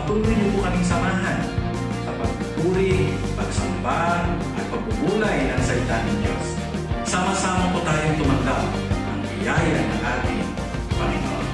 patuloy niyo po kaming samahan sa pagpupuri, pagsamba, at pagbubulay ng salita ng Diyos. Sama-sama po tayong tumanggap ng biyaya ng ating Panginoon.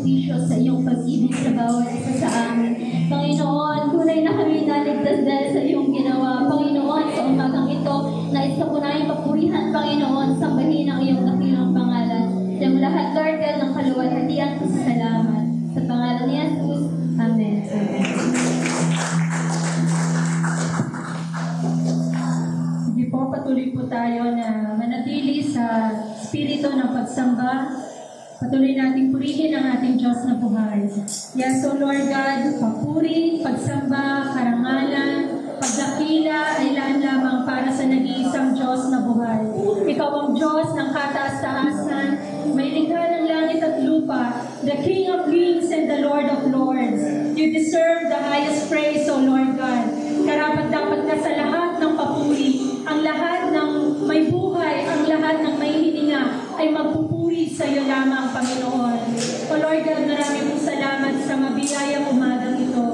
sakripisyo sa iyong pag-ibig sa bawat isa sa amin. Panginoon, tunay na kami naligtas dahil sa iyong ginawa. Panginoon, sa umagang ito, nais ka po namin papurihan, Panginoon, sambahin ang iyong dakilang pangalan. Sa lahat, Lord God, ng kaluwalhatian, pasasalamat. Sa pangalan ni Jesus, Amen. Amen. Sige po, patuloy po tayo na manatili sa spirito ng pagsamba. Patuloy nating purihin ang ating Diyos na buhay. Yes, so Lord God, papuri, pagsamba, karangalan, pagdakila ay laan lamang para sa nag-iisang Diyos na buhay. Ikaw ang Diyos ng kataas-taasan, may likha ng langit at lupa, the King of Kings and the Lord of Lords. You deserve the highest praise, O Lord God. Karapat-dapat ka sa lahat ng papuri, ang lahat ng may buhay, ang lahat ng may hininga ay magpupuri sa iyo lamang, Panginoon. O Lord God, marami pong salamat sa mabiyayang umagang ito.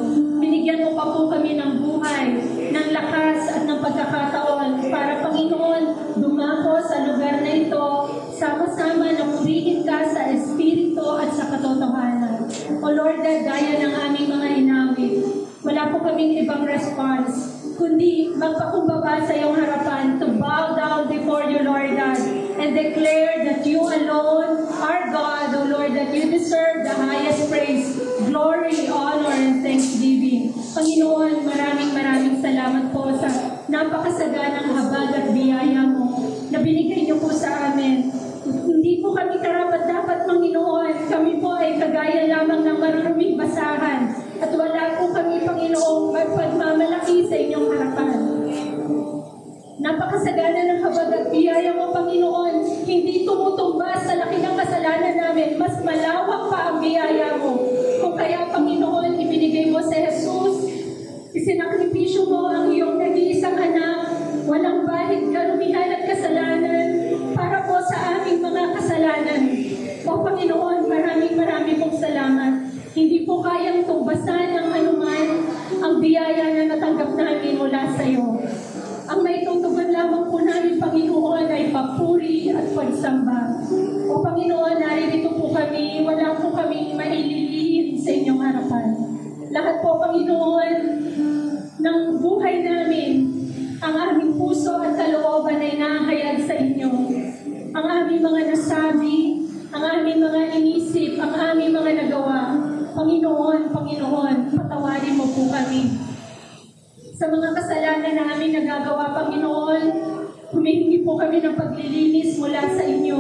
Binigyan mo pa po kami ng buhay, ng lakas at ng pagkakataon para, Panginoon, dumako sa lugar na ito, sama-sama na purihin ka sa Espiritu at sa katotohanan. O Lord God, gaya ng aming mga inawit, wala po kaming ibang response, kundi magpakumbaba sa iyong harapan to bow down before you, Lord God, and declare that you alone are God, O Lord, that you deserve the highest praise, glory, honor, and thanksgiving. Panginoon, maraming salamat po sa napakasaganang habag at biyaya mo na binigay niyo po sa amin. Hindi po kami karapat-dapat, Panginoon. Kami po ay kagaya lamang ng maruruming basahan at wala po kami, Panginoon, magpagmamalaki sa inyong harapan. Napakasagana ng habag at biyaya mo, Panginoon. Hindi tumutumba sa laki ng kasalanan namin. Mas malawak pa ang biyaya mo. Kung kaya, Panginoon, ibinigay mo sa Jesus, isinakripisyo mo ang iyong nag-iisang anak, walang bahid, karumihan at kasalanan para po sa aming mga kasalanan. O Panginoon, maraming pong salamat. Hindi po kayang tumbasan ng anuman ang biyaya na natanggap namin mula sa iyo. Ang may tutugan lamang po namin, Panginoon, ay papuri at pagsamba. O Panginoon, naririto po kami, wala po kami maililihin sa inyong harapan. Lahat po, Panginoon, ng buhay namin, ang aming puso at kalooban ay nahayag sa inyo. Ang aming mga nasabi, ang aming mga inisip, ang aming mga nagawa. Panginoon, patawarin mo po kami. Sa mga kasalanan na aming nagagawa, Panginoon, humihingi po kami ng paglilinis mula sa inyo.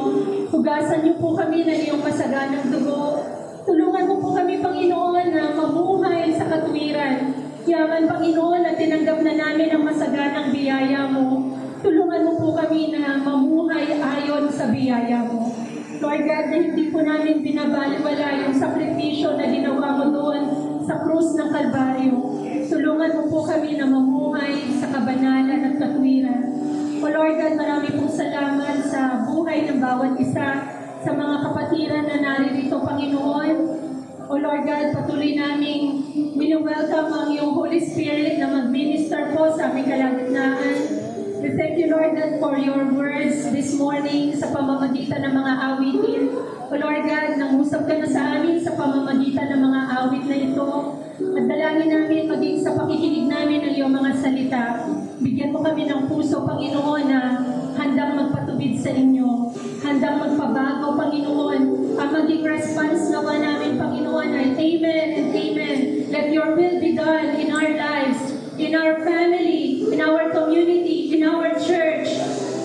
Hugasan niyo po kami ng iyong masaganang dugo. Tulungan mo po kami, Panginoon, na mamuhay sa katwiran. Yaman, Panginoon, na tinanggap na namin ang masaganang biyaya mo. Tulungan mo po kami na mamuhay ayon sa biyaya mo. Lord God, na hindi po namin binabaliwala yung sakripisyo na ginawa mo doon sa krus ng Kalbaryo. Tulungan mo po kami na mamuhay sa kabanalan at katwiran. O Lord God, marami pong salamat sa buhay ng bawat isa, sa mga kapatiran na naririto, Panginoon. O Lord God, patuloy naming welcome ang iyong Holy Spirit na mag-minister po sa aming kalagitnaan. We thank you, Lord God, for your words this morning sa pamamagitan ng mga awitin. O Lord God, nangusap ka na sa amin sa pamamagitan ng mga awit na ito. At dalangin namin maging sa pakikinig namin ng iyong mga salita. Bigyan mo kami ng puso, Panginoon, na handang magpatubid sa inyo. Handang magpabago, Panginoon. Ang maging response naman namin, Panginoon, ay Amen and Amen. Let your will be done in our lives, in our family, in our community, in our church,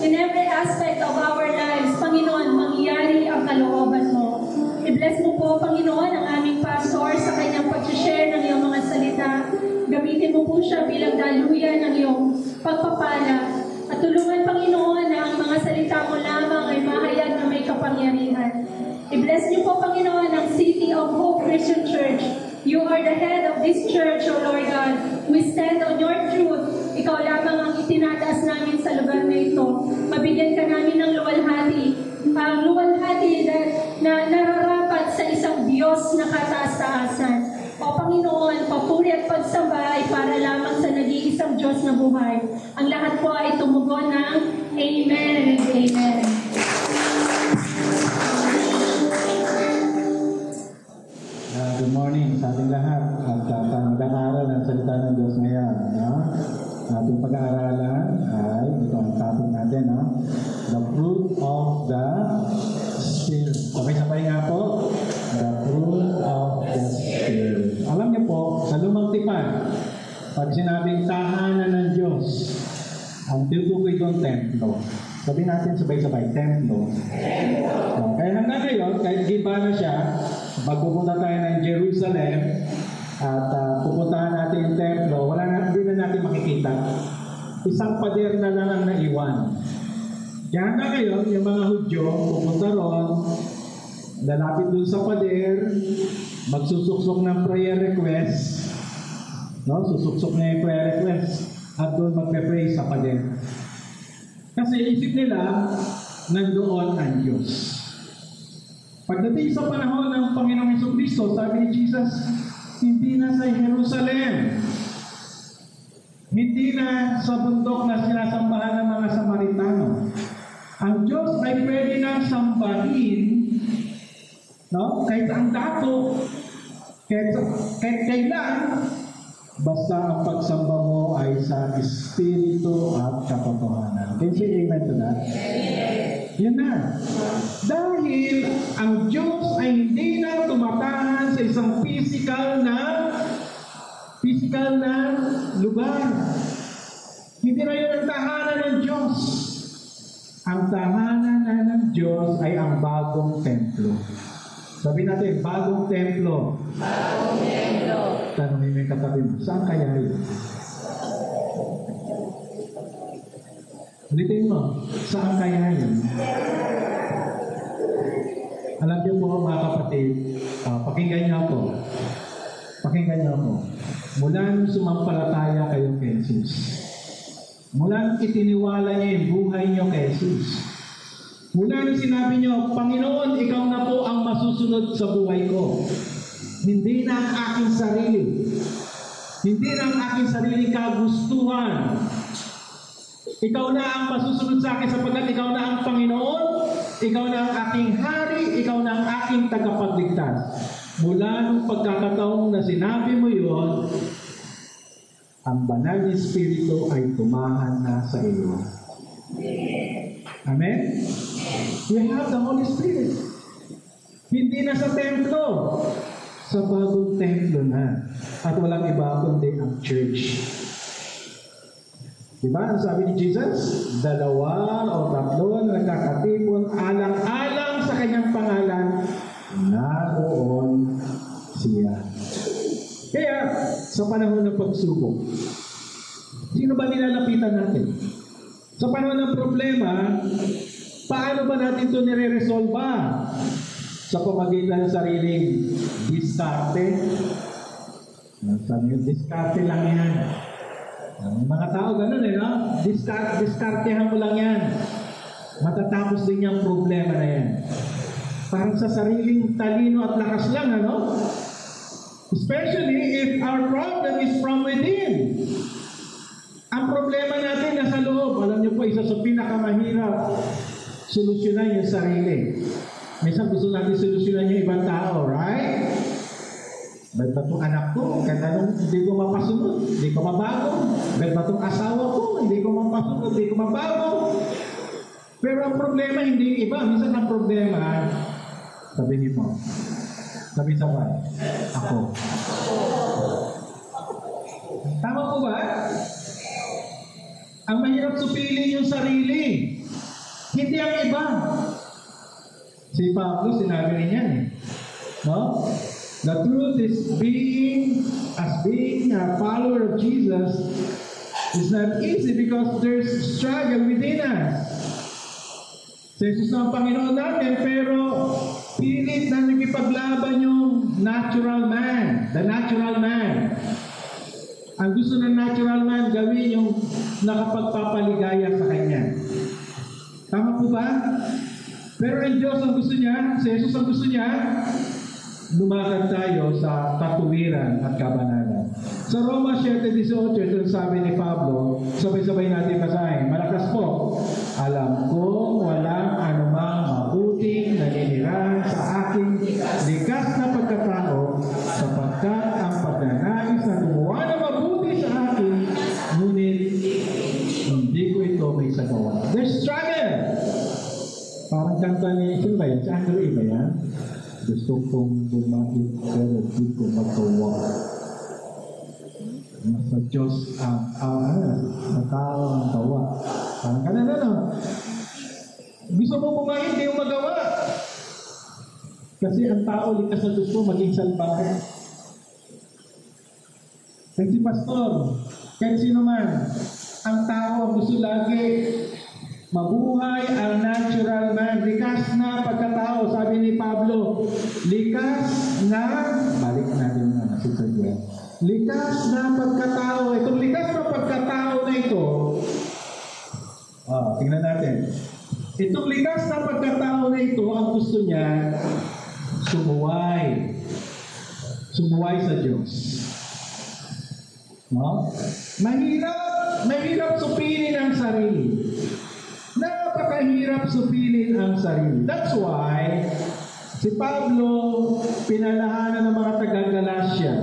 in every aspect of our lives. Panginoon, mangyari ang kalooban mo. I-bless mo po, Panginoon, ang aming pastor sa kanyang pag-share ng iyong mga salita. Gamitin mo po siya bilang daluyan ng iyong pagpapala. At tulungan, Panginoon, na ang mga salita mo lamang ay mahayag na may kapangyarihan. I-bless niyo po, Panginoon, ang City of Hope Christian Church. You are the head of this church, O Lord God. We stand on your truth. Ikaw lamang ang itinataas namin sa lugar na ito. Mabigyan ka namin ng luwalhati. Ang luwalhati na nararapat sa isang Diyos na kataas-taasan. O Panginoon, papuri at pagsamba ay para lamang sa nag-iisang Diyos na buhay. Ang lahat po ay tumugon ng Amen and Amen. Good morning sa ating lahat at magkakaral ng salita ng Diyos ngayon. Ating pag-aaralan ay ito ang topic natin, the fruit of the Spirit. Sabay-sabay nga po, the fruit of the Spirit. Alam niyo po, sa Lumang Tipan, pag sinabing tahanan ng Diyos, ang tinutukoy doon templo. Sabi natin sabay-sabay, templo. Kaya hanggang ngayon, kahit giba na siya, pag pupunta tayo ng Jerusalem at pupuntahan natin yung templo, hindi na natin makikita. Isang pader na lang ang naiwan. Kaya hanggang ngayon, yung mga Hudyo, pupunta ron, lalapit dun sa pader, magsusuksok ng prayer request, susuksok na yung prayer request, at doon magpe-pray sa pader. Kasi isip nila, nandoon ang Diyos. Pagdating sa panahon ng Panginoong Jesucristo, sabi ni Jesus, hindi na sa Jerusalem, hindi na sa bundok na sinasambahan ng mga Samaritano. Ang Diyos ay pwede nang sambahin, kahit ang dato, kahit kailan, basta ang pagsamba mo ay sa Espiritu at katotohanan. Can you say amen to that? Yun na. Dahil ang Diyos ay hindi na tumatahan sa isang physical na lugar. Hindi na yun ang tahanan ng Diyos. Ang tahanan ng Diyos ay ang bagong templo. Sabi natin, bagong templo. Bagong templo. Tanongin mo yung katabi mo, saan kaya yun? Ulitin mo, saan kaya yun? Alam niyo po mga kapatid, pakinggan niyo ako. Pakinggan niyo ako. Mula nung sumampalataya kayo kay Jesus, mula nung itiniwala niyo yung buhay niyo kay Jesus, mula nung sinabi niyo, Panginoon, ikaw na po ang masusunod sa buhay ko. Hindi na ang aking sarili. Hindi na ang aking sariling kagustuhan. Ikaw na ang masusunod sa akin sapagkat ikaw na ang Panginoon, ikaw na ang aking hari, ikaw na ang aking tagapagligtas. Mula nung pagkakataong na sinabi mo yun, ang banal na Espiritu ay tumahan na sa iyo. Amen? You have the Holy Spirit. Hindi na sa templo, sa bagong templo na. At walang iba kundi ang church. Diba? Ang sabi ni Jesus, 2 o 3 nagkakatipon alang-alang sa kanyang pangalan, naroon siya. Kaya, sa panahon ng pagsubok, sino ba nilalapitan natin? Sa panahon ng problema, paano ba natin ito nire-resolve? Sa pamagitan ng sariling diskarte. Sabi yung diskarte lang yan. Ang mga tao ganun diskartehan mo lang yan. Matatapos din yung problema na yan. Parang sa sariling talino at lakas lang, Especially if our problem is from within. Ang problema natin nasa loob. Alam niyo po, isa sa pinakamahirap solusyonan yung sarili. Minsan gusto natin solusyonan yung ibang tao, right? Ba't ba itong anak ko? Kaya hindi ko mapasunod, hindi ko mabago. Ba't ba itong asawa ko? Hindi ko mapasunod, hindi ko mabago. Pero ang problema hindi iba. Minsan ang problema, sabi niyo po, sabi sabay, ako. Tama po ba? Ang mahirap supilin yung sarili. Hindi ang iba. Si Pablo, sinabi rin yan The truth is being a follower of Jesus is not easy because there's struggle within us. Si Jesus na ang Panginoon natin, pero pilit na nagipaglaban yung natural man, the natural man. Ang gusto ng natural man gawin yung nakapagpapaligaya sa kanya. Tama po ba? Pero ang Diyos ang gusto niya, si Jesus ang gusto niya, lumakad tayo sa katuwiran at kabanalan. Sa Roma 7:18, ito sabi ni Pablo, sabay-sabay natin basahin. Malakas po, alam ko walang anumang mabuting naninirahan sa aking likas na pagkatao pong bumait pero di ko magawa. Nasa Diyos ang tao ang gawa. Parang ganun ano. Gusto mo bumait, di mo magawa. Kasi ang tao likas na gusto maging salbahe. Kahit si pastor, kahit sino man, ang tao ang gusto lagi mabuhay ang natural man. Likas na pagkatao, sabi ni Pablo. Likas na, balik natin na si Pedro. Likas na pagkatao. Itong likas na pagkatao na ito, tingnan natin. Itong likas na pagkatao na ito, ang gusto niya, sumuway. Sumuway sa Diyos. No? Mahirap supilin ang sarili. Napakahirap supilin ang sarili. That's why, si Pablo, pinalahanan ng mga taga-Galacia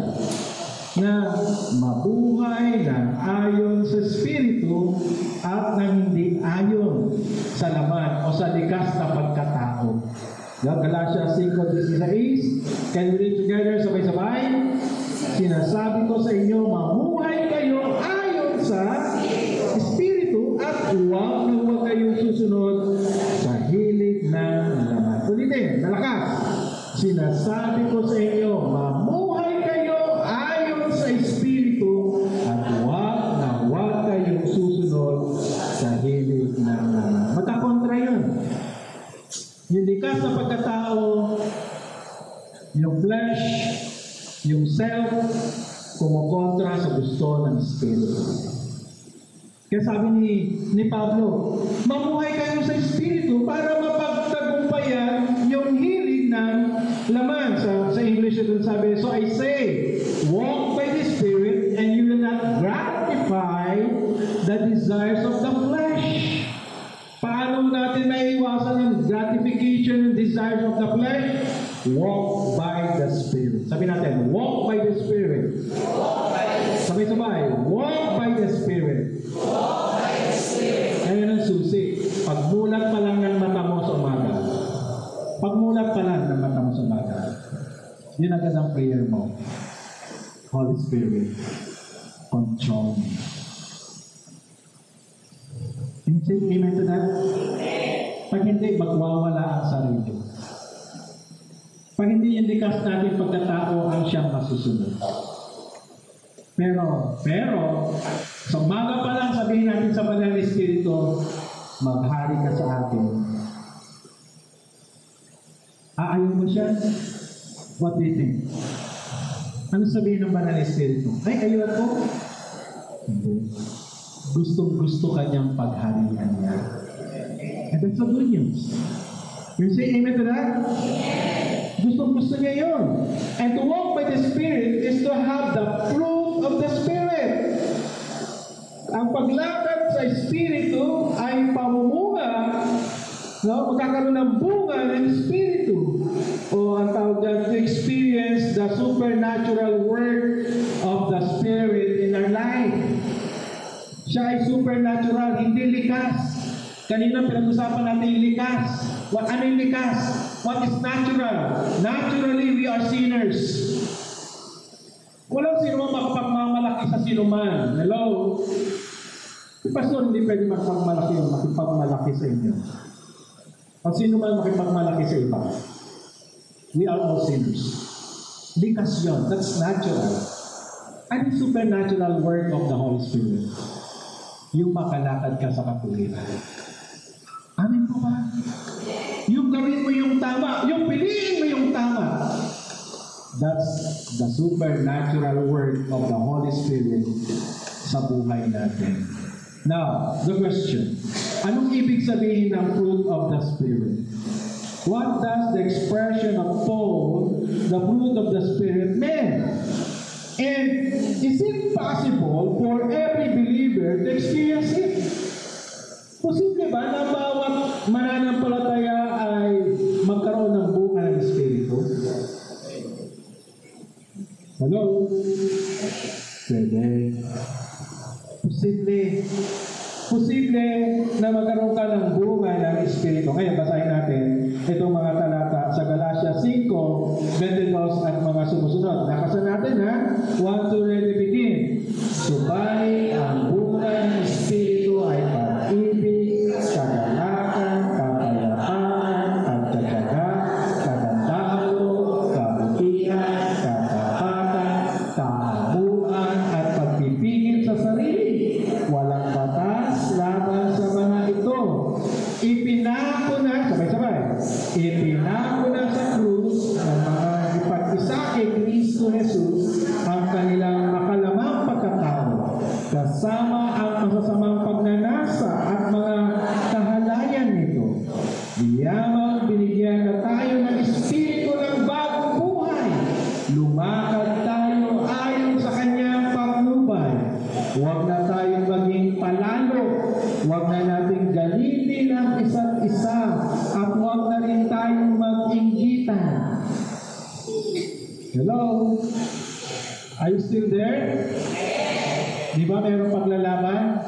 na mabuhay ng ayon sa Espiritu at ng hindi ayon sa laman o sa likas na pagkatao. Galatia 5:16. Can we read together sabay-sabay? Sinasabi ko sa inyo, mamuhay kayo ayon sa Espiritu at huwag na huwag kayong susunod sa hilig ng laman. Ulitin, nalakas. Sinasabi ko sa inyo, mamuhay kayo ayon sa Espiritu at huwag na huwag kayong susunod sa hilig ng laman. Magkakontra yun. Yung likas na pagkatao, yung flesh, yung self, kumukontra sa gusto ng Espiritu. Kaya sabi ni Pablo, mamuhay kayo sa Espiritu para mapagtagumpayan yung hilig ng laman. Sa English ito sabi, so I say, walk by the Spirit and you will not gratify the desires of the flesh. Paano natin maiiwasan ang gratification and desires of the flesh? Walk by the Spirit. Sabi natin, walk by the Spirit. Sabay-sabay, walk by the Spirit. Walk by the Spirit. Ayan ang susi. Pagmulat pa lang ng mata mo sa umaga. Pagmulat pa lang ng mata mo sa umaga. Yun agad ang prayer mo. Holy Spirit, control me. Can you say amen to that? Pag hindi, magwawala ang sarili. Pag hindi yung likas natin pagkatao ang siyang masusunod. Pero, sa umaga pa lang sabihin natin sa Banal na Espiritu, maghari ka sa atin. Ayaw mo siya? What do you think? Ano sabihin ng Banal na Espiritu? Ay, ayaw ko? Hindi. Gustong-gusto kanyang pagharian niya. And that's the good news. You say amen to that? Gustong-gusto niya yun. And to walk by the Spirit is to have the fruit of the Spirit. Ang paglakad sa Espiritu ay pamumunga, no? Magkakaroon ng bunga ng Espiritu. O ang tawag dyan, to experience the supernatural work of the Spirit in our life. Siya ay supernatural, hindi likas. Kanina pinag-usapan natin yung likas. Ano yung likas? What is natural? Naturally, we are sinners. Walang sino man makapagmamalaki sa sino man. Hello? Pastor, hindi pwede makipagmalaki sa inyo. Pag sino man makipagmalaki sa iba. We are all sinners. Likas yun. That's natural. And it's supernatural work of the Holy Spirit. Yung makalakad ka sa katuliran. Amen po ba? Yung gawin mo yung tama, yung piliin mo yung tama. That's the supernatural work of the Holy Spirit sa buhay natin. Now, the question, anong ibig sabihin ng fruit of the Spirit? What does the expression of Paul, the fruit of the Spirit, mean? And is it possible for every believer to experience it? Posible ba na bawat mananampalataya ay magkaroon ng bunga ng Espiritu? Hello? Pwede. Posible. posible na magkaroon ka ng bunga ng Espiritu. Ngayon, basahin natin itong mga talata sa Galatia 5, 22 at mga sumusunod. Nakasan natin ha? 1, 2, ready, begin. Subalit ang bunga ng Espiritu ay pag-ibig, kagalakan, kapayapaan, pagtataga, kagandahan loob, kabutihan, katapatan, kaabuan, at pagpipigil sa sarili. Walang batas laban sa mga ito. Ipinako na, sabay-sabay, ipinako na sa krus ng mga ipag-isa kay Kristo Jesus ang kanilang makalamang pagkatao, kasama ang masasamang pagnanasa at mga kahalayan nito. Diyamang binigyan na tayo ng Espiritu ng bagong buhay. Lumakad tayo ayon sa kanyang patnubay. Huwag na tayong maging palalo. Huwag na nating galitin ang isa't isa. At huwag na rin tayong mag-inggitan. Hello? Are you still there? Di ba mayroong paglalaban?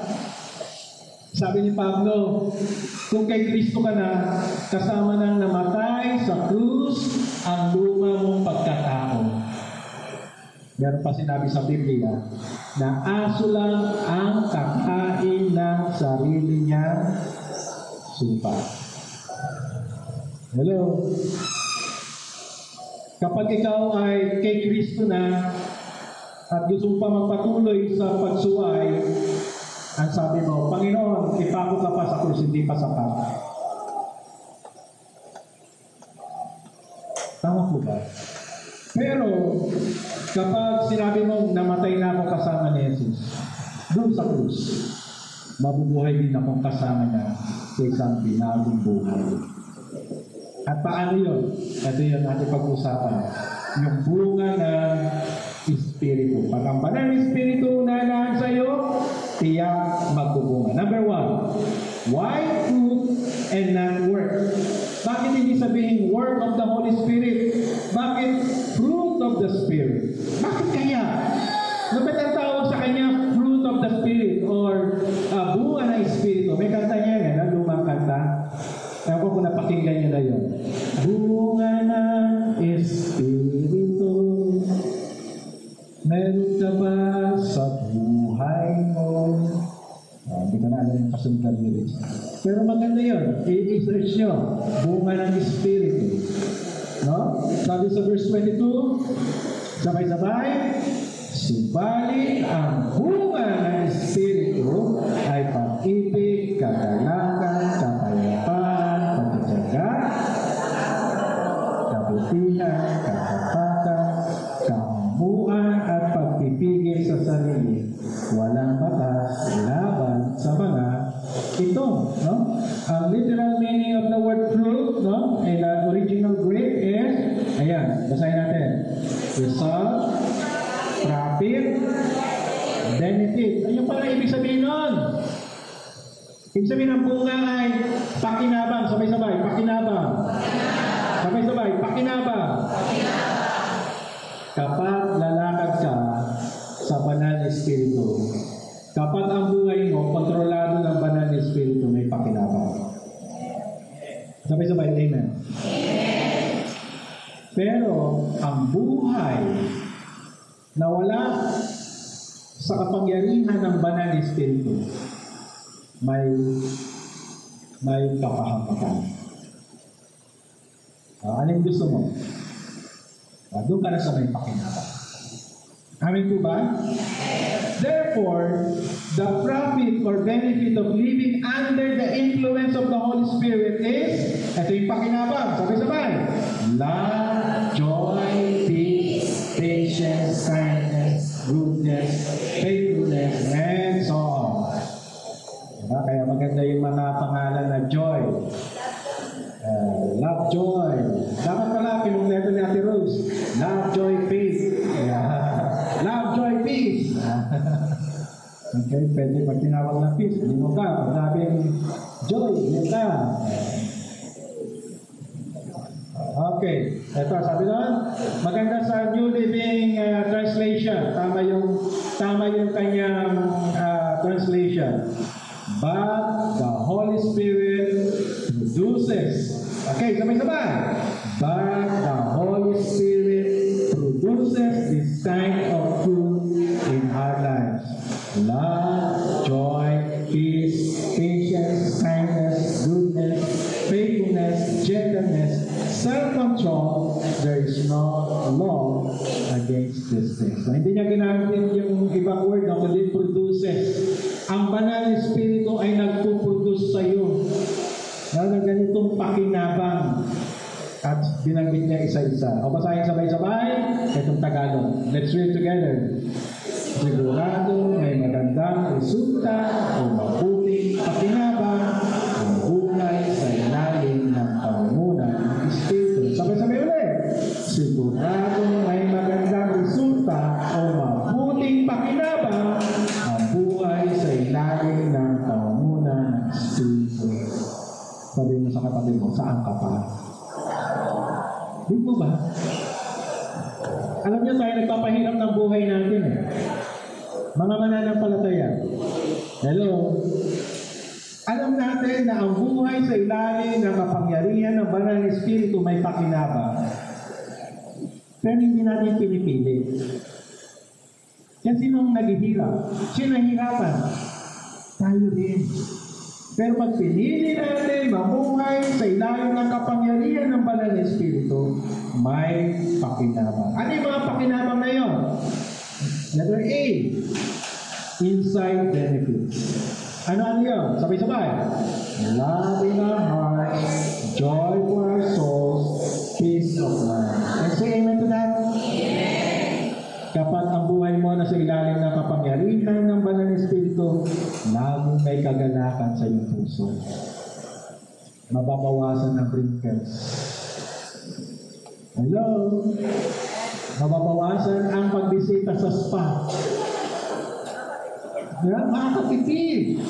Sabi ni Pablo, kung kay Kristo ka na, kasama nang namatay sa krus ang luma mong pagkatao. Meron pa sinabi sa Biblia na aso lang ang kakain ng sarili niya supa. Hello? Kapag ikaw ay kay Kristo na at gusto pa magpatuloy sa pagsuway, ang sabi mo, Panginoon, ipako ka pa sa krus, hindi pa sapat. Tama po ba? Pero, kapag sinabi mo, namatay na ako kasama ni Jesus, doon sa krus, mabubuhay din akong kasama niya sa isang binagong buhay. At paano yun? Ito yung ating pag-usapan. Yung bunga ng Espiritu. Pag ang banal ng Espiritu na sa'yo, tiyak magbubunga. Number 1, why fruit and not work? Bakit hindi sabihin work of the Holy Spirit? Bakit fruit of the Spirit? Bakit kaya? Bakit ang tawag sa kanya fruit of the Spirit or bunga ng Espiritu? May kanta niya yan, lumang kanta. Ewan ko kung napakinggan niyo na yun. Bunga ng Espiritu, meron ka ba sa buhay mo? Hindi ko na alam yung kasunod na lyrics. Pero maganda yun. I-search nyo. Bunga ng Espiritu. No? Sabi sa verse 22, sabay-sabay, subalit ang bunga ng Espiritu ay pag-ibig, kagalakan, kapayapaan, pagtitiyaga, kabutihan, katapatan, kahambuan, at pagpipigil sa sarili. Walang batas laban sa mga ito. No? Ang literal meaning of the word fruit, no? In the original Greek is, ayan, basahin natin. Result, profit, benefit. Ayun pala ibig sabihin nun. Ibig sabihin ng bunga ay pakinabang. Sabay-sabay, pakinabang. Sabay-sabay, pakinabang. Kapag lalakad ka sa banal na Espiritu, kapag ang buhay mo kontrolado ng banal na Espiritu, may pakinabang. Sabay-sabay, amen. Pero ang buhay na wala sa kapangyarihan ng banal na Espiritu, may kapahamakan. Anong gusto mo? Doon ka na sa may pakinabang. Amin po ba? Therefore, the profit or benefit of living under the influence of the Holy Spirit is, ito yung pakinabang, sabay-sabay, love, joy, peace, patience, kindness, goodness, faithfulness, and so on. Diba? Kaya maganda yung mga pangalan na joy. Love, joy. Dapat pala, pinungleto ni Ate Rose. Love, joy, peace. Yeah. Love, joy, peace. Okay, pwede pag tinawag na peace. Hindi mo ka. Pag sabing joy, hindi ka. Okay. Ito, sabi doon, maganda sa New Living Translation. Tama yung kanyang translation. But the Holy Spirit produces. Okay, sabay-sabay. But the Holy Spirit produces this kind of fruit in our lives. Love, joy, peace, patience, kindness, goodness, faithfulness, gentleness, self-control. There is no law against these things. So, hindi niya ginamit yung ibang word na kundi produces. Ang banal na Espiritu ay nagpuproduce sa iyo na ganitong pakinabang. At binanggit niya isa-isa. O basahin sabay-sabay, itong Tagalog. Let's read together. Sigurado may magandang resulta o mabuting pakinabang ang buhay sa ilalim ng pangunguna ng Espiritu. Sabay-sabay ulit. Sigurado may magandang resulta o mabuting pakinabang ang buhay sa ilalim ng pangunguna ng Espiritu. Sabi mo sa kapatid mo, saan ka pa? Di mo ba? Alam niyo tayo, nagpapahirap ng buhay natin eh. Mga mananampalataya. Hello? Alam natin na ang buhay sa ilalim ng kapangyarihan ng banal na Espiritu may pakinabang. Pero hindi natin pinipili. Yan sinong naghihirap? Sino nahihirapan? Tayo din. Pero pag pinili natin mamuhay sa ilalim ng kapangyarihan ng banal na Espiritu, may pakinabang. Ano yung mga pakinabang na yun? Letter A, inside benefits. Ano yun? Sabay-sabay. Love in our hearts, joy for our souls, peace of mind. And say amen to that? Amen. Kapag ang buhay mo na sa ilalim ng kapangyarihan ng banal na Espiritu, laging may kagalakan sa iyong puso. Mababawasan ang wrinkles. Hello? Mababawasan ang pagbisita sa spa. Makakatipid.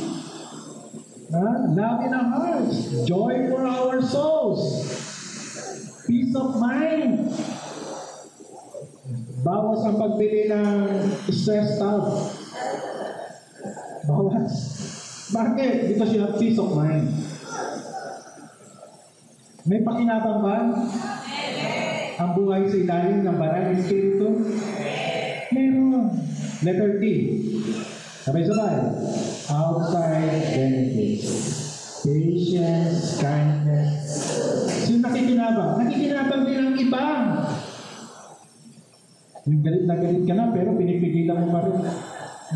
Love in our hearts. Joy for our souls. Peace of mind. Bawas ang pagbili ng stress out. Bawas. Bakit? Because you have peace of mind. May pakinabang ba? Ang buhay sa ilalim ng banal na Espiritu? Meron. Letter D. Sabay-sabay. Outside benefits. Patience, kindness. Sino nakikinabang? Nakikinabang din ang iba. Yung galit na galit ka na, pero pinipigilan mo pa rin.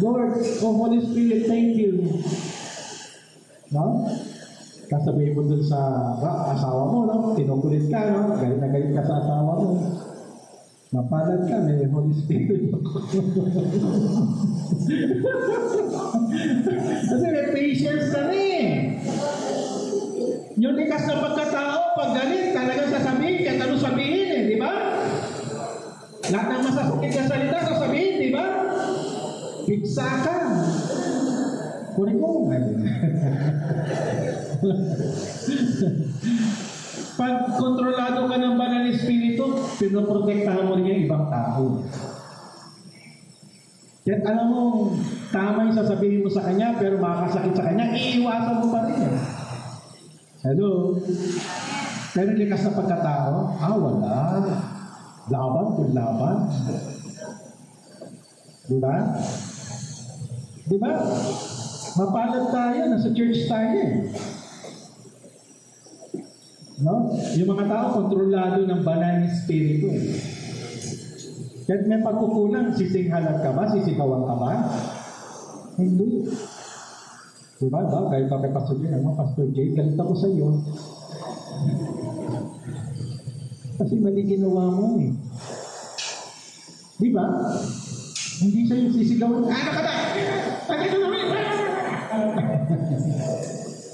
Lord, oh Holy Spirit, thank you. No? Kasabihin mo dun sa asawa mo, no? Tinukulit ka, no? Galit na galit ka sa asawa mo. Mapalad ka, may Holy Spirit. Kasi may patience ka rin. Yung likas na pagkatao, pag galit, talagang sasabihin, kahit ano sabihin eh, di ba? Lahat ng masasakit na salita, sasabihin, di ba? Pigsa ka. Kunin mo. Pag kontrolado ka ng banal na Espiritu, pinoprotektahan mo rin yung ibang tao. Kaya alam mo, tama yung sasabihin mo sa kanya, pero makakasakit sa kanya, iiwasan mo pa rin. Hello? Pero likas na pagkatao, wala. Laban kung laban. Diba? Diba? Mapalad tayo, nasa church tayo eh. No? Yung mga tao, kontrolado ng banal na Espiritu eh. Kahit may pagkukulang, sisinghalan ka ba? Sisigawan ka ba? Hindi. Diba? Kahit pa kay Pastor Jay, Pastor Jay, galit ako sa iyo. Kasi mali ginawa mo eh. Di ba? Hindi siya yung sisigawan. Ano ka ba?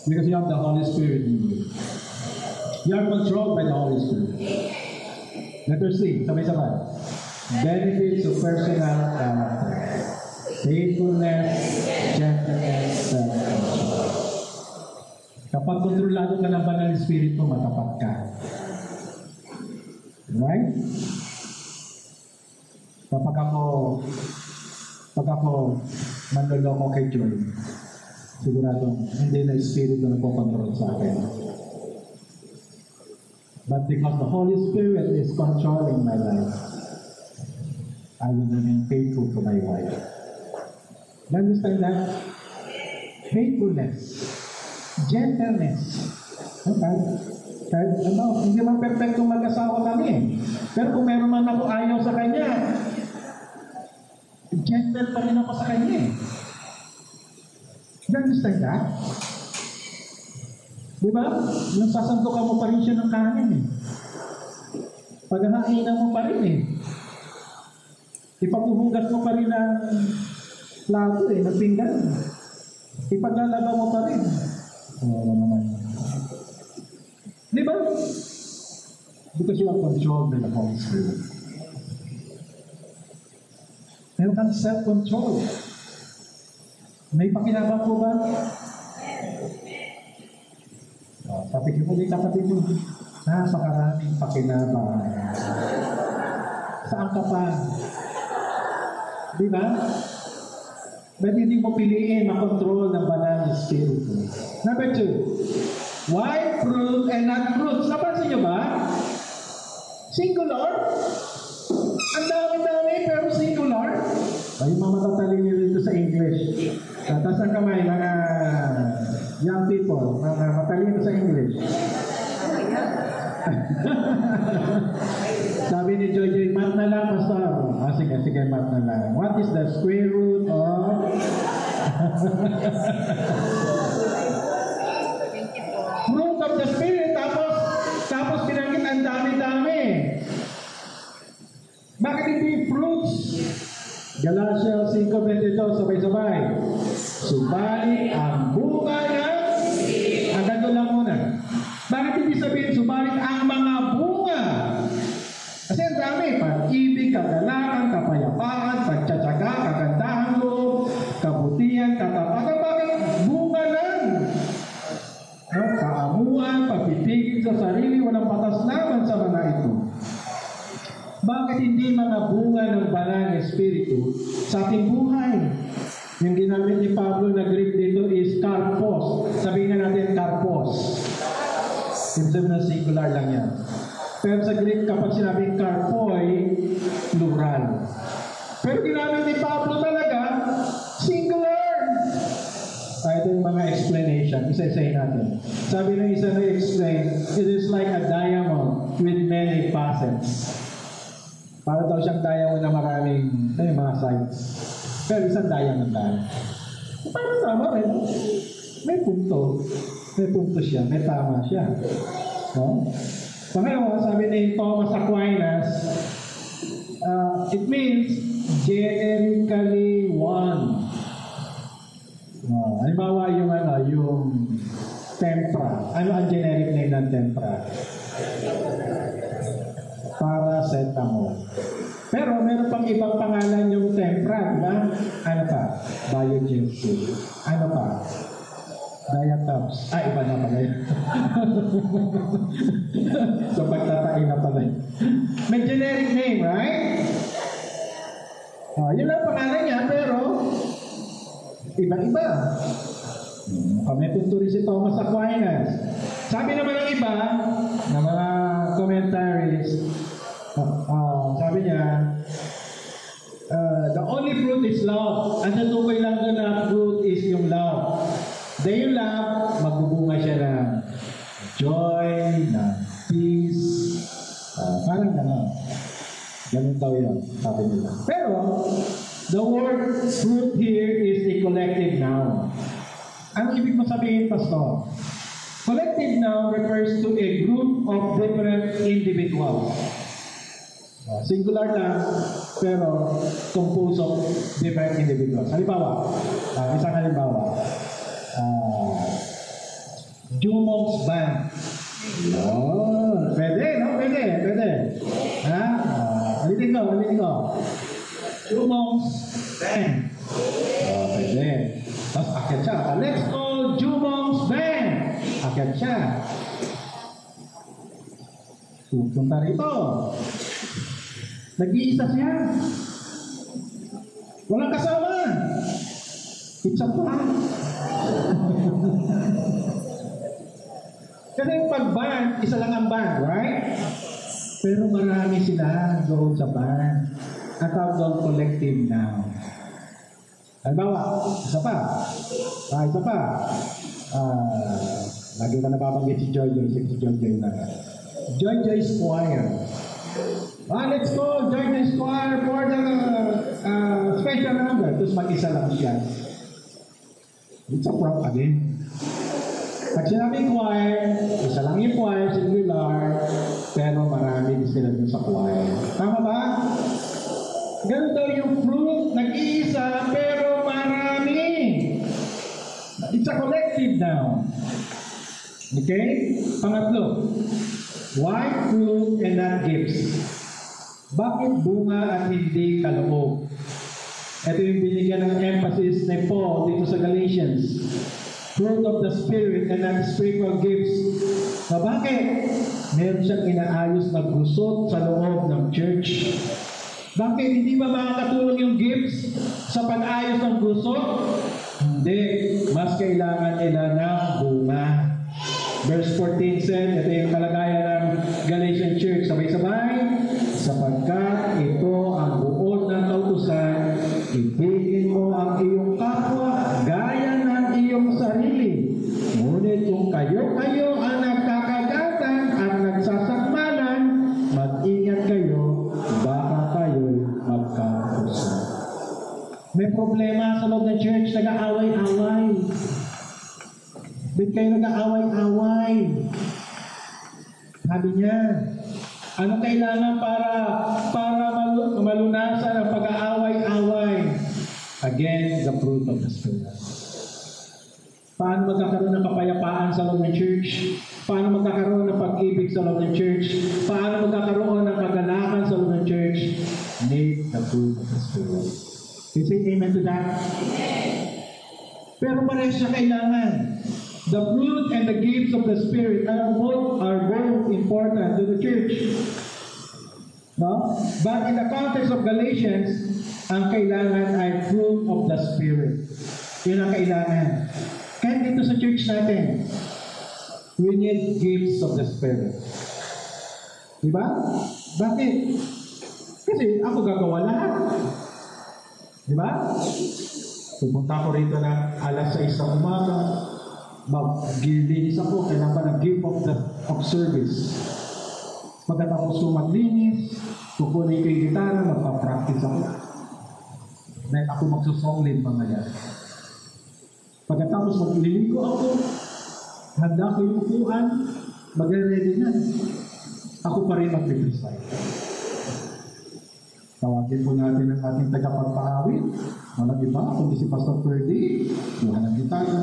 Because you have the Holy Spirit in you. You are controlled by the Holy Spirit. Letter C, sabay-sabay. Benefits of personal character. Faithfulness, gentleness, self-control. Kapag kontrolado ka ng banal na Espiritu, matapat ka. Right? Pag ako manloloko kay Joy, sigurado hindi na Espiritu na po-control sa akin. But because the Holy Spirit is controlling my life, I will remain faithful to my wife. You understand that? Faithfulness, gentleness. Okay? Kahit hindi man perfectong mag-asawa kami. Pero kung meron man ako ayaw sa kanya, gentle pa rin ako sa kanya. You understand that? Diba? Yung sasandukan mo pa rin siya ng kanin eh. Paghahainan mo pa rin eh. Ipapuhugas mo pa rin ang plato eh, ng pinggan. Ipaglalaba mo pa rin. Oo naman. Diba? Because you are controlled by the Holy Spirit. Meron kang self-control. May pakinabang po ba? Kapit mo din kapatid mo. Napakaraming pakinabang. Saan ka pa? Diba? Ba't hindi mo piliin makontrol ng banal na Espiritu? Number 2, why fruit and not fruits? Napansin nyo ba? Singular? Ang dami-dami pero singular? Ay, mamatatalin nyo dito sa English. Taas ang kamay, mga young people, mga matalino sa English. Sabi ni Joy, math na lang, Pastor. Sige, math na lang. What is the square root of... fruit of the Spirit, tapos binanggit ang dami-dami. Bakit hindi fruits? Galatians 5:22, sabay-sabay. Subalit ang bunga niya, hanggang doon lang muna. Bakit hindi sabihin, subalit ang mga bunga? Kasi ang dami, pag-ibig, kagalakan, kapayapaan, pagtsatsaga, kagandahan loob, kabutihan, katapakan. Bakit bunga lang? Kaamuan, pagpipigil sa sarili, walang batas laban sa mga ito. Bakit hindi mga bunga ng banal na Espiritu sa ating buhay? Yung ginamit ni Pablo na Greek dito is karpos. Sabihin na natin karpos. Ibig na singular lang yan. Pero sa Greek, kapag sinabing karpoi, plural. Pero ginamit ni Pablo talaga, singular. Ito yung mga explanation. Isa-isayin natin. Sabi ng isa na explain, it is like a diamond with many facets. Para daw siyang diamond na maraming mga sides. Pero isang diamond lang. Parang tama rin. May punto. May punto siya. May tama siya. No? Pangalawa, sabi ni Thomas Aquinas, it means generically one. Halimbawa yung tempra. Ano ang generic name ng tempra? Paracetamol. Pero meron pang ibang pangalan yung tempra, diba? Ano pa? Biogensin. Ano pa? Diatabs. Iba na pala yun. So pagtatain na pala yun. May generic name, right? Yun ang pangalan niya, pero iba-iba. May punto rin si Thomas Aquinas. Sabi naman ng iba, ng mga commentaries, sabi niya, the only fruit is love. Ang natukoy lang doon na fruit is yung love. Dahil yung love, magbubunga siya ng joy, ng peace, parang gano'n. Ganun daw yun, sabi nila. Pero, the word fruit here is a collective noun. Ang ibig mo sabihin, Pastor? Collective noun refers to a group of different individuals. Singular lang, pero composed of different individuals. Halimbawa, isang halimbawa, Jumong's Band. Pwede, no? Pwede. Ha? Alitin ko. Jumong's Band. Pwede. Tapos akyat siya. Let's call Jumong's Band. Akyat siya. Punta rito. Nag-iisa siya. Walang kasama. It's a prank. Kasi pag band, isa lang ang band, right? Pero marami sila doon sa band. Ang tawag doon collective now. Halimbawa, isa pa. Isa pa. Lagi ka nababanggit si Joy na. Joy's Choir. Let's go, Joy's Choir for the special number. Tapos mag-isa lang siya. It's a prop again. Pag sinabing choir, isa lang yung choir, singular, pero marami din sila dun sa choir. Tama ba? Ganun daw yung fruit, nag-iisa, pero marami. It's a collective now. Okay? Pangatlo, why fruit and not gifts? Bakit bunga at hindi kaloob? Ito yung binigyan ng emphasis ni Paul dito sa Galatians. Fruit of the Spirit and not spiritual gifts. Na bakit? Meron siyang inaayos na gusot sa loob ng church. Bakit? Hindi ba makakatulong yung gifts sa pag-ayos ng gusot? Hindi. Mas kailangan nila ng bunga. Verse 14 said, ito yung kalagayan ng Galatian church. Sabay-sabay, sapagkat ito ang buod ng kautusan, ibigin mo ang iyong kapwa, gaya ng iyong sarili. Ngunit kung kayo ang nagkakagatan at nagsasakmalan, mag-ingat kayo, baka kayo magkapuso. May problema sa loob ng church, nag-aaway-away. Ba't kayo nag-aaway-away? Sabi niya, ano kailangan para malunasan ang pag-aaway-away? Again, the fruit of the Spirit. Paano magkakaroon ng kapayapaan sa loob ng church? Paano magkakaroon ng pag-ibig sa loob ng church? Paano magkakaroon ng kagalakan sa loob ng church? Need the fruit of the Spirit. You say amen to that? Pero parehas siya kailangan. The fruit and the gifts of the Spirit are both important to the church. No? But in the context of Galatians, ang kailangan ay fruit of the Spirit. Yun ang kailangan. Kahit dito sa church natin, we need gifts of the Spirit. Diba? Bakit? Kasi ako gagawa lahat. Diba? Pupunta ko rito ng alas 6 ng umaga, mag-linis ako, kailangan ng gift of service. Pagkatapos ko maglinis, kukunin ko yung gitara, magpa-practice ako. Dahil ako magsusong lead mga yan. Pagkatapos magliligo ako, handa ko yung upuan, magre-ready na. Ako pa rin mag-recite. Tawagin po natin ang ating tagapagpahawit. Walang iba, kundi si Pastor Ferdy, kuha ng gitara.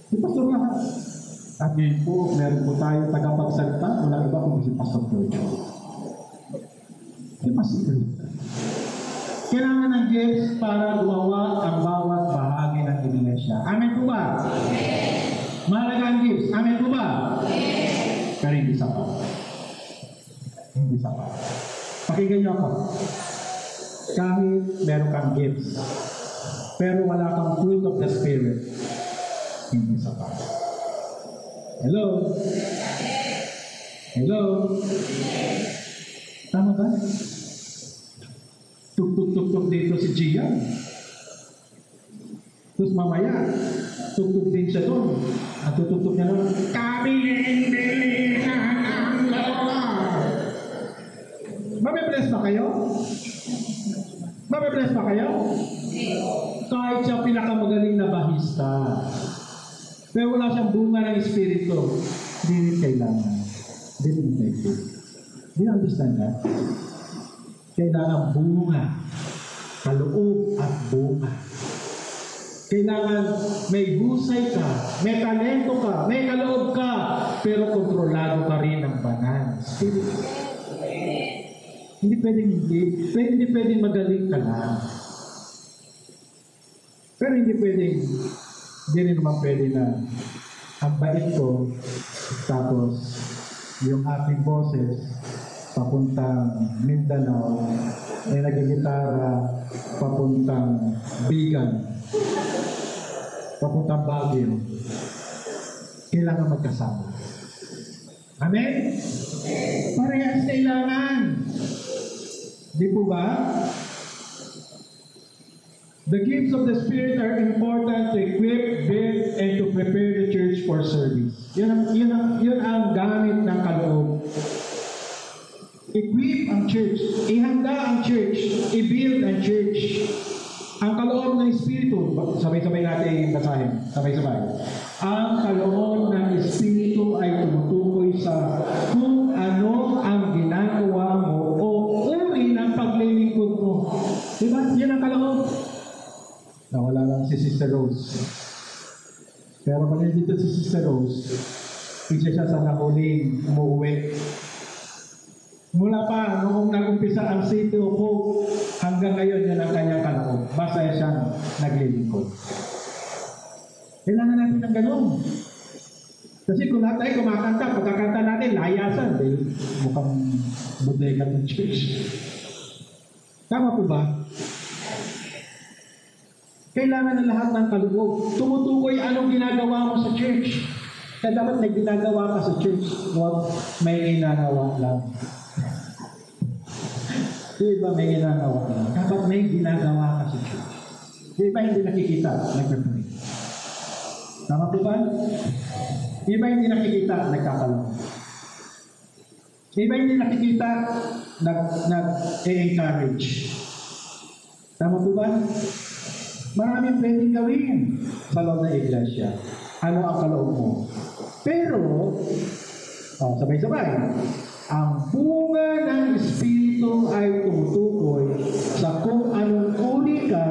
Si Pastor lahat. At ngayon po, meron po tayo tagapagsalita, walang iba kundi si Pastor Ferdy. Si Pastor Ferdy. Kailangan ng gifts para gumawa ang bawat bahagi ng iglesia. Amen po ba? Amen. Mahalaga ang gifts. Amen po ba? Amen. Pero hindi sapat. Hindi sapat. Pakinggan niyo ako. Kahit meron kang gifts, pero wala kang fruit of the Spirit, hindi sapat. Hello? Hello? Tama ba? Tuk-tuk-tuk-tuk dito si Gia. Tapos mamaya, tuk-tuk din siya doon. At tuk-tuk niya doon, kami inbilihan ang Lord. Mabibless ba kayo? Mabibless ba kayo? Kahit siya pinakamagaling na bahista. Pero wala siyang bunga ng Espiritu. Hindi rin kailangan. Hindi rin effective. Do you understand that? Kailangan bunga, kaloob at bunga. Kailangan may husay ka, may talento ka, may kaloob ka, pero kontrolado ka rin ng banal Spirit. Hindi pwedeng magaling ka lang. Pero hindi rin naman pwede na ang bait ko, tapos yung ating boses papuntang Mindanao, ay nagigitara papuntang Bigan, papuntang Baguio. Kailangan magkasama. Amen? Parehas kailangan. Di po ba? The gifts of the Spirit are important to equip, build, and to prepare the church for service. Yun ang gamit ng kaloob. Equip ang church, ihanda ang church, i-build ang church. Ang kaloob ng Espiritu, sabay-sabay natin basahin, sabay-sabay. Ang kaloob ng Espiritu ay tumutukoy sa kung ano ang ginagawa mo o uri ng paglilingkod mo. Diba? Yan ang kaloob. Nawala lang si Sister Rose. Pero pag nandito si Sister Rose, isa siya sa nahuling umuwi. Mula pa, noong nag-umpisa ang City of Hope, hanggang ngayon yan ang kanyang kaloob. Basta siyang naglilingkod. Kailangan natin ng ganun. Kasi kung lahat tayo kumakanta, pagkakanta natin, layasan. Mukhang bodega ng church. Tama po ba? Kailangan ng lahat ng kaloob. Tumutukoy anong ginagawa mo sa church. Kaya dapat may ginagawa ka sa church. Huwag may ginagawa lang. Diba may ginagawa ka lang? Dapat may ginagawa ka sa church. Diba hindi nakikita? Nagpapray. Tama po ba? Diba hindi nakikita? Nagkakalong. Diba hindi nakikita? Nag-encourage. Tama po ba? Maraming pwedeng gawin sa loob ng iglesia. Ano ang kaloob mo? Pero, sabay-sabay, ang bunga ng Espiritu ay tumutukoy sa kung anong uri ka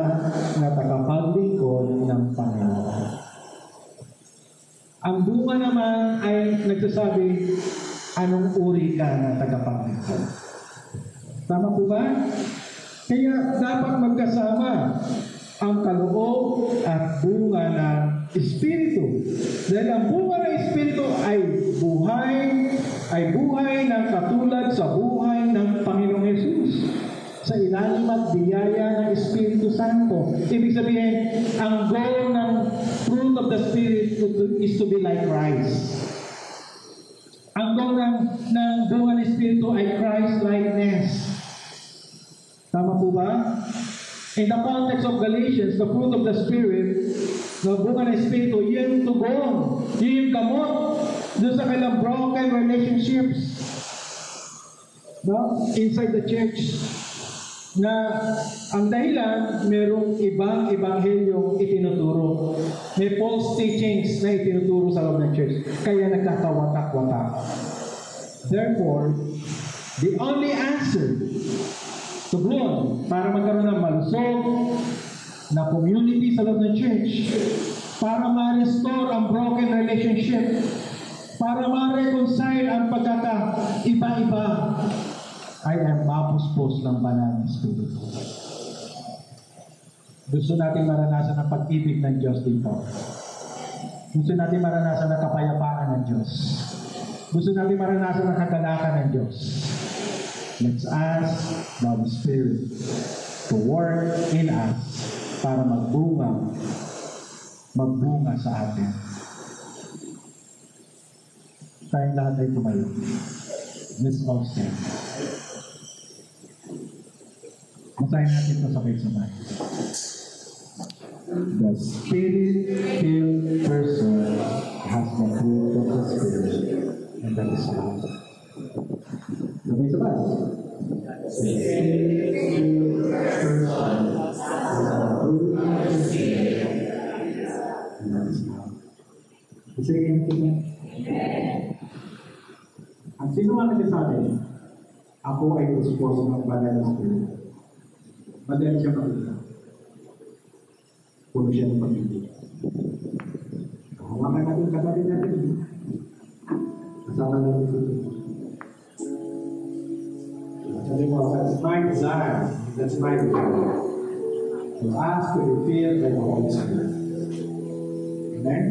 na tagapaglingkod ng Panginoon. Ang bunga naman ay nagsasabi anong uri ka na tagapaglingkod. Tama po ba? Kaya dapat magkasama ang kaloob at bunga ng Espiritu. Dahil ang bunga ng Espiritu ay buhay ng katulad sa buhay ng Panginoong Hesus sa ilalim at biyaya ng Espiritu Santo. Ibig sabihin, ang goal ng fruit of the Spirit is to be like Christ. Ang goal ng bunga ng Espiritu ay Christ-likeness. Tama po ba? In the context of Galatians, the fruit of the Spirit, the bunga ng Espiritu, yun tugon, yun yung gamot doon sa kailang broken relationships inside the church. Na ang dahilan, merong ibang ebanghelyong itinuturo. May false teachings na itinuturo sa loob ng church. Kaya nagkakawatak-watak. Therefore, the only answer tugon para magkaroon ng malusog na community sa loob ng church, para ma-restore ang broken relationship, para ma-reconcile ang pagkaka-iba-iba, ay ang mapuspos ng banal na Espiritu. Gusto natin maranasan ang pag-ibig ng Diyos dito. Gusto natin maranasan ang kapayapaan ng Diyos. Gusto natin maranasan ang kagalakan ng Diyos. Let's ask the Holy Spirit to work in us para magbunga sa atin. Tayong lahat ay tumayo. Let's all stand. Masahin natin ito sabay-sabay. The Spirit-filled person has the fruit of the Spirit, and that is love. Sabay-sabay. The Spirit-filled person has the fruit of the Spirit, and that is love. Kasi ito na. Ang sino nga nagsasabi, ako ay puspos ng banal na Spirit. Madali siya makita. Puno siya ng pag-ibig. Hawakan natin katabi natin. Kasama natin ito. Sabi mo, that's my desire. That's my desire. To ask to be filled by the Holy Spirit. Amen?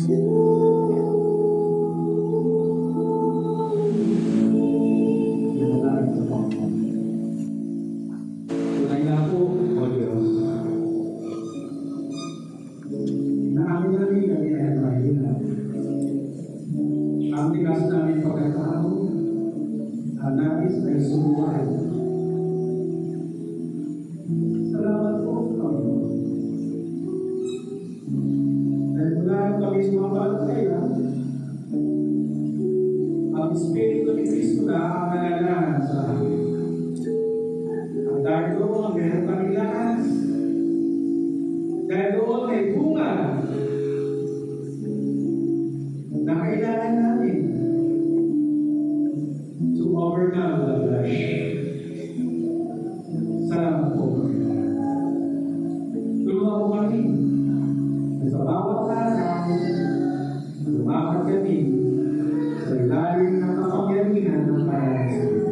Tunay nga po, O Diyos, na amin kami ay mahina. Ang tigas namin pagkatao, ang nais ay sumuhay. Salamat po, Panginoon. Dahil mula kami sumapalataya, ang Espiritu ni Cristo na ang nalalaman sa amin. At dahil doon, meron kami lakas. Dahil doon, may bunga na kailangan natin to overcome the flesh. Salamat po. Tulungan po kami na sa bawat araw, lumapat kami sa ilalim ng kapangyarihan ng Panginoon.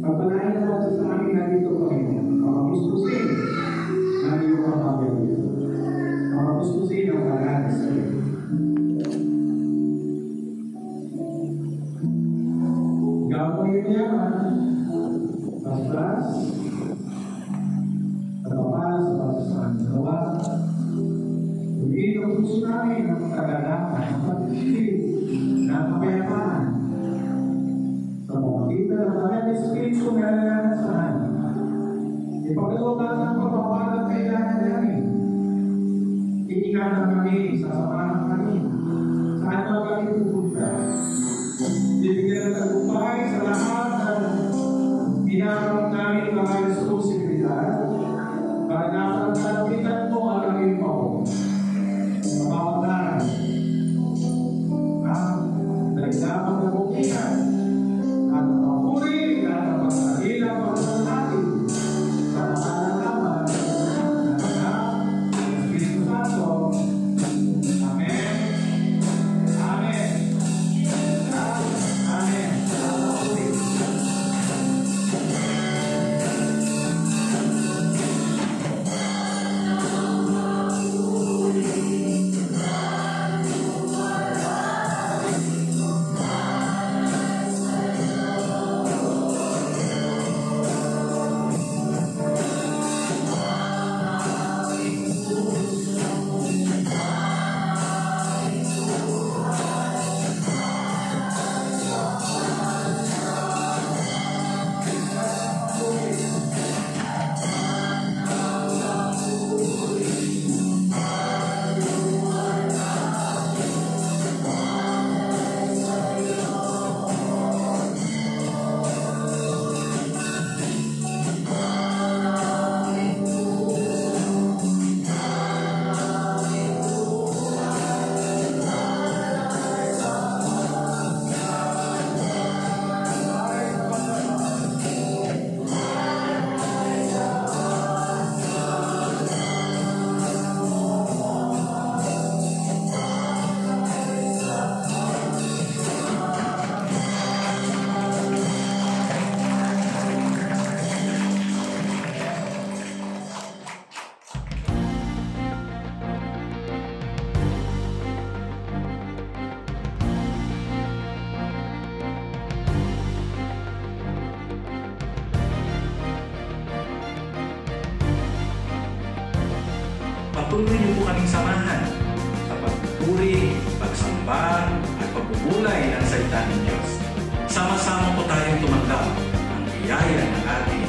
Papalayan natin sa amin na dito, Panginoon, makapustusin ng iyong kapangyarihan. Makapustusin ang paraan sa iyo. Gawin mo yun yaman, paspas, at papalas sa pasasaan gawa. Bigyan ang puso namin ng kagalakan, ng pag-ibig, ng kapayapaan. Sa pagkita ng Banal na Espiritu na nalalasahan, ipagkaloob natin ang pagpapalang kailangan namin. Itingnan kami sa samahan kami, saan ba kami pupunta. Bibigyan ng tagumpay sa lahat ng ginagawa namin mga responsibilidad para napagkalapitan mo ang aming pao. Sa bawat araw, ang nagsamang nabukihan at papuri at napagsalila para natin sa makalalaman ng anak ng Espiritu Santo. Amen. Amen. Amen. Patuloy niyo po kaming samahan sa pagpupuri, pagsamba, at pagbubulay ng salita ng Diyos. Sama-sama po tayong tumanggap ang biyaya ng ating